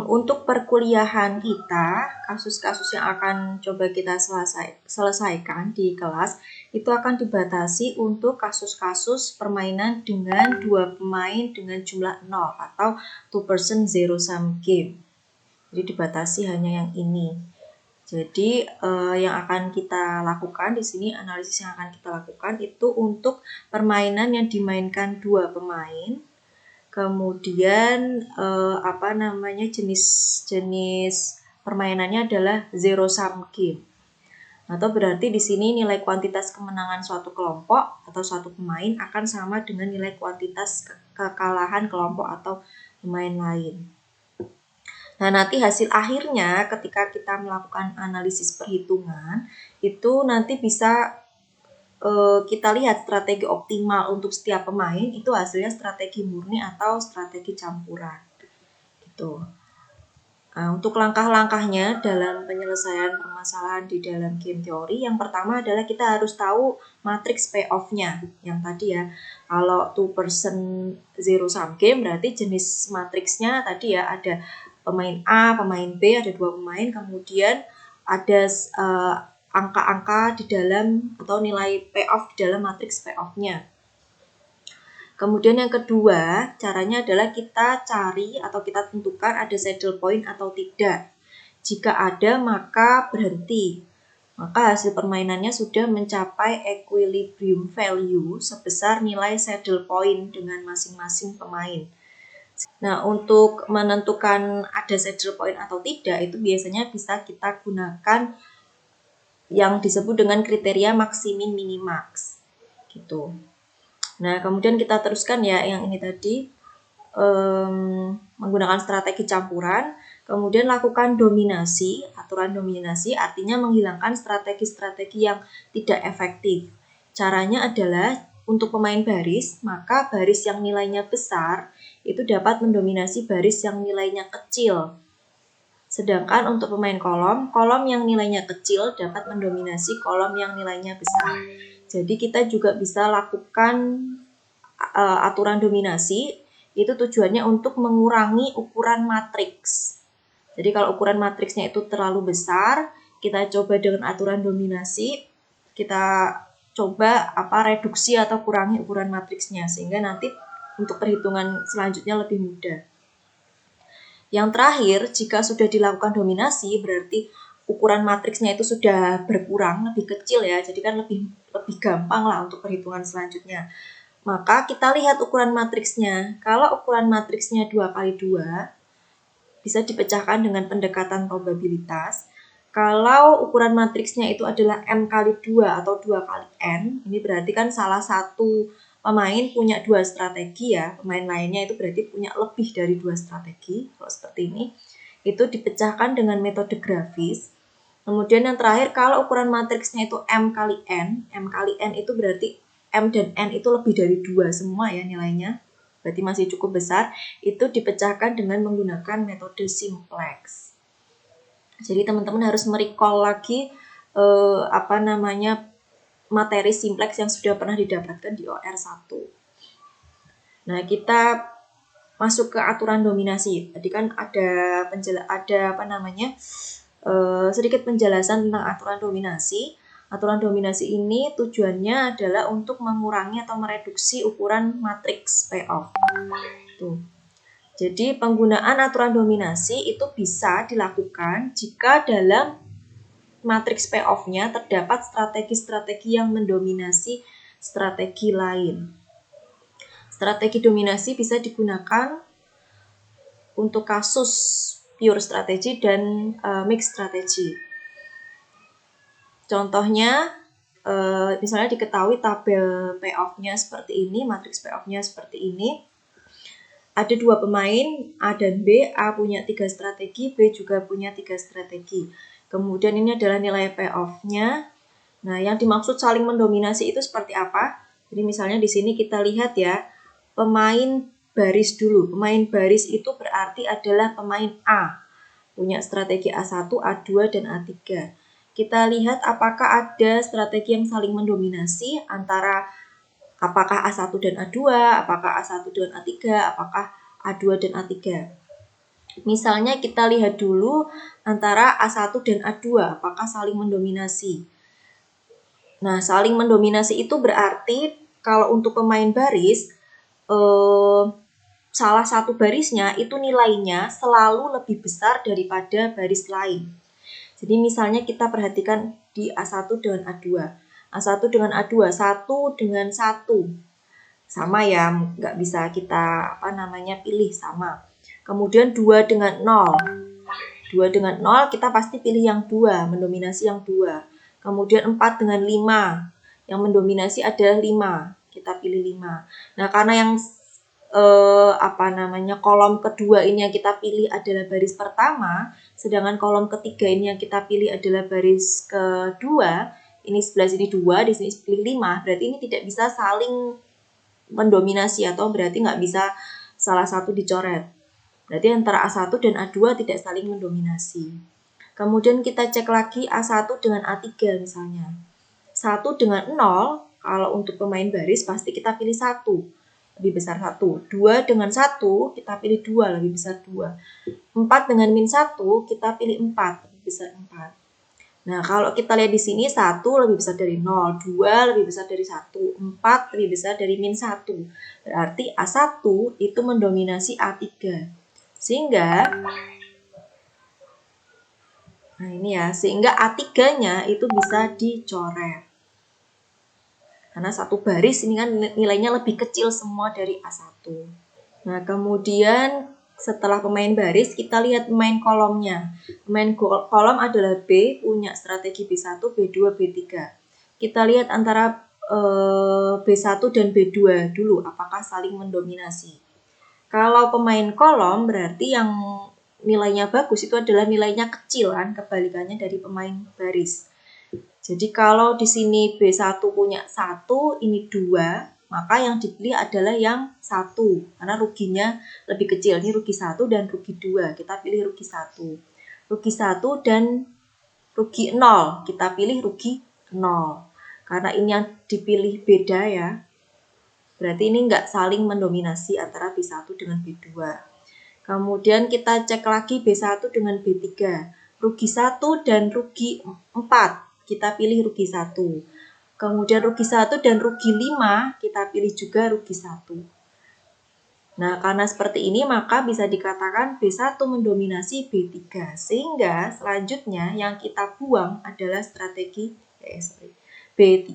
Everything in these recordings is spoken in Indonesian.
Untuk perkuliahan kita, kasus-kasus yang akan coba kita selesaikan di kelas itu akan dibatasi untuk kasus-kasus permainan dengan 2 pemain dengan jumlah 0 atau 2 person zero sum game. Jadi dibatasi hanya yang ini. Jadi yang akan kita lakukan di sini, analisis yang akan kita lakukan itu untuk permainan yang dimainkan 2 pemain. Kemudian jenis permainannya adalah zero sum game. Atau berarti di sini nilai kuantitas kemenangan suatu kelompok atau suatu pemain akan sama dengan nilai kuantitas kekalahan kelompok atau pemain lain. Nah, nanti hasil akhirnya ketika kita melakukan analisis perhitungan itu nanti bisa kita lihat strategi optimal untuk setiap pemain itu hasilnya strategi murni atau strategi campuran gitu. Nah, untuk langkah-langkahnya dalam penyelesaian permasalahan di dalam game teori, yang pertama adalah kita harus tahu matriks payoff-nya yang tadi ya. Kalau 2 person zero sum game berarti jenis matriksnya tadi ya ada pemain A, pemain B, ada 2 pemain, kemudian ada angka-angka di dalam atau nilai payoff di dalam matriks payoff-nya. Kemudian yang kedua, caranya adalah kita cari atau kita tentukan ada saddle point atau tidak. Jika ada, maka berhenti. Maka hasil permainannya sudah mencapai equilibrium value sebesar nilai saddle point dengan masing-masing pemain. Nah, untuk menentukan ada saddle point atau tidak, itu biasanya bisa kita gunakan yang disebut dengan kriteria maksimin minimax gitu. Nah, kemudian kita teruskan ya yang ini tadi menggunakan strategi campuran, kemudian lakukan dominasi, aturan dominasi artinya menghilangkan strategi-strategi yang tidak efektif. Caranya adalah untuk pemain baris, maka baris yang nilainya besar itu dapat mendominasi baris yang nilainya kecil. Sedangkan untuk pemain kolom, kolom yang nilainya kecil dapat mendominasi kolom yang nilainya besar. Jadi kita juga bisa lakukan aturan dominasi, itu tujuannya untuk mengurangi ukuran matriks. Jadi kalau ukuran matriksnya itu terlalu besar, kita coba dengan aturan dominasi, kita coba reduksi atau kurangi ukuran matriksnya, sehingga nanti untuk perhitungan selanjutnya lebih mudah. Yang terakhir, jika sudah dilakukan dominasi, berarti ukuran matriksnya itu sudah berkurang, lebih kecil ya, jadi kan lebih gampang lah untuk perhitungan selanjutnya. Maka kita lihat ukuran matriksnya. Kalau ukuran matriksnya 2x2, bisa dipecahkan dengan pendekatan probabilitas. Kalau ukuran matriksnya itu adalah M×2 atau 2x(n), ini berarti kan salah satu pemain punya 2 strategi ya, pemain lainnya itu berarti punya lebih dari 2 strategi. Kalau seperti ini, itu dipecahkan dengan metode grafis. Kemudian yang terakhir, kalau ukuran matriksnya itu M×n, M×n itu berarti M dan N itu lebih dari 2 semua ya nilainya, berarti masih cukup besar, itu dipecahkan dengan menggunakan metode simplex. Jadi teman-teman harus merecall lagi materi simplex yang sudah pernah didapatkan di OR 1. Nah, kita masuk ke aturan dominasi. Tadi kan ada sedikit penjelasan tentang aturan dominasi. Aturan dominasi ini tujuannya adalah untuk mengurangi atau mereduksi ukuran matriks payoff. Tuh. Jadi penggunaan aturan dominasi itu bisa dilakukan jika dalam matriks payoff-nya terdapat strategi-strategi yang mendominasi strategi lain. Strategi dominasi bisa digunakan untuk kasus pure strategi dan mixed strategi. Contohnya, misalnya diketahui tabel payoff-nya seperti ini, matriks payoff-nya seperti ini. Ada 2 pemain, A dan B. A punya 3 strategi, B juga punya 3 strategi. Kemudian ini adalah nilai payoff-nya. Nah, yang dimaksud saling mendominasi itu seperti apa? Jadi misalnya di sini kita lihat ya, pemain baris dulu. Pemain baris itu berarti adalah pemain A. Punya strategi A1, A2, dan A3. Kita lihat apakah ada strategi yang saling mendominasi antara apakah A1 dan A2, apakah A1 dan A3, apakah A2 dan A3. Misalnya kita lihat dulu antara A1 dan A2, apakah saling mendominasi. Nah, saling mendominasi itu berarti kalau untuk pemain baris, salah satu barisnya itu nilainya selalu lebih besar daripada baris lain. Jadi misalnya kita perhatikan di A1 dengan A2. A1 dengan A2, 1 dengan 1. Sama ya, nggak bisa kita pilih sama. Kemudian 2 dengan 0. 2 dengan 0 kita pasti pilih yang 2, mendominasi yang 2. Kemudian 4 dengan 5. Yang mendominasi adalah 5. Kita pilih 5. Nah, karena yang kolom kedua ini yang kita pilih adalah baris pertama, sedangkan kolom ketiga ini yang kita pilih adalah baris kedua, ini sebelah sini 2, di sini pilih 5, berarti ini tidak bisa saling mendominasi atau berarti nggak bisa salah satu dicoret. Berarti antara A1 dan A2 tidak saling mendominasi. Kemudian kita cek lagi A1 dengan A3 misalnya. 1 dengan 0, kalau untuk pemain baris pasti kita pilih 1, lebih besar 1. 2 dengan 1, kita pilih 2, lebih besar 2. 4 dengan min 1, kita pilih 4, lebih besar 4. Nah, kalau kita lihat di sini 1 lebih besar dari 0, 2 lebih besar dari 1, 4 lebih besar dari min 1. Berarti A1 itu mendominasi A3. Sehingga sehingga A3-nya itu bisa dicoret. Karena satu baris ini kan nilainya lebih kecil semua dari A1. Nah, kemudian setelah pemain baris, kita lihat pemain kolomnya. Pemain kolom adalah B, punya strategi B1, B2, B3. Kita lihat antara B1 dan B2 dulu, apakah saling mendominasi. Kalau pemain kolom berarti yang nilainya bagus itu adalah nilainya kecil kan, kebalikannya dari pemain baris. Jadi kalau di sini B1 punya 1, ini 2, maka yang dipilih adalah yang 1, karena ruginya lebih kecil. Ini rugi 1 dan rugi 2, kita pilih rugi 1. Rugi 1 dan rugi 0, kita pilih rugi 0. Karena ini yang dipilih beda ya, berarti ini nggak saling mendominasi antara B1 dengan B2. Kemudian kita cek lagi B1 dengan B3. Rugi 1 dan rugi 4, kita pilih rugi 1. Kemudian rugi 1 dan rugi 5, kita pilih juga rugi 1. Nah, karena seperti ini maka bisa dikatakan B1 mendominasi B3. Sehingga selanjutnya yang kita buang adalah strategi B3.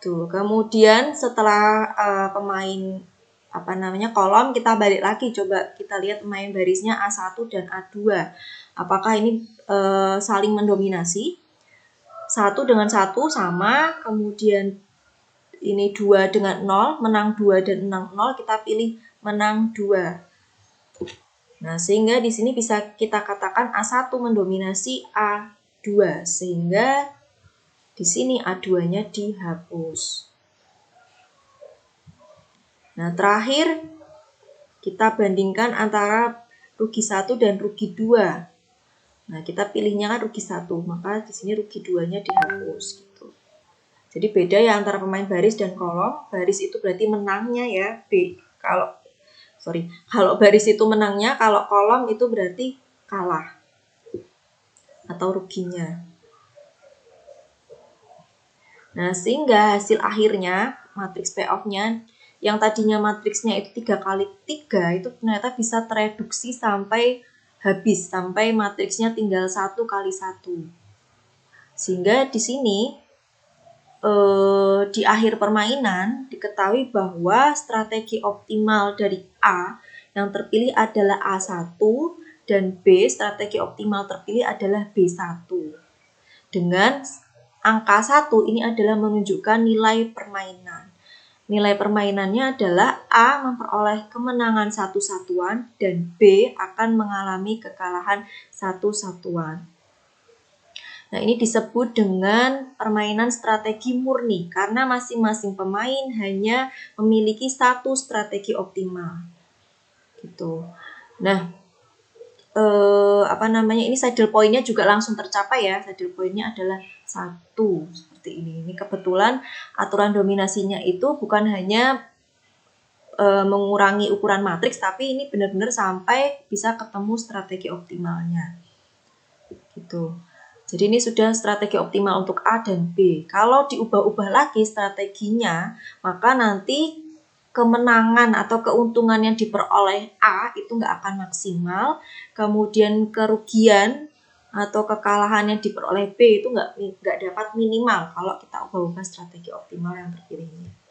Tuh, kemudian setelah pemain kolom, kita balik lagi, coba kita lihat pemain barisnya A1 dan A2. Apakah ini saling mendominasi? 1 dengan 1 sama, kemudian ini 2 dengan 0, menang 2 dan menang 0, kita pilih menang 2. Nah, sehingga di sini bisa kita katakan A1 mendominasi A2, sehingga di sini A2-nya dihapus. Nah, terakhir kita bandingkan antara rugi 1 dan rugi 2. Nah, kita pilihnya kan rugi 1, maka di sini rugi 2-nya dihapus gitu. Jadi beda ya antara pemain baris dan kolom. Baris itu berarti menangnya ya, kalau baris itu menangnya, kalau kolom itu berarti kalah atau ruginya. Nah, sehingga hasil akhirnya matriks payoff-nya yang tadinya matriksnya itu 3 kali 3 itu ternyata bisa tereduksi sampai habis, sampai matriksnya tinggal 1 kali 1. Sehingga di sini di akhir permainan diketahui bahwa strategi optimal dari A yang terpilih adalah A1 dan B strategi optimal terpilih adalah B1. Dengan angka 1 ini adalah menunjukkan nilai permainan. Nilai permainannya adalah A memperoleh kemenangan 1 satuan dan B akan mengalami kekalahan 1 satuan. Nah, ini disebut dengan permainan strategi murni karena masing-masing pemain hanya memiliki 1 strategi optimal. Gitu. Nah, ini saddle point-nya juga langsung tercapai ya. Saddle point-nya adalah 1 seperti ini. Ini kebetulan aturan dominasinya itu bukan hanya mengurangi ukuran matriks, tapi ini benar-benar sampai bisa ketemu strategi optimalnya. Gitu. Jadi ini sudah strategi optimal untuk A dan B. Kalau diubah-ubah lagi strateginya, maka nanti kemenangan atau keuntungan yang diperoleh A itu nggak akan maksimal. Kemudian kerugian atau kekalahan yang diperoleh B itu nggak dapat minimal kalau kita ubah-ubah strategi optimal yang terpilih ini.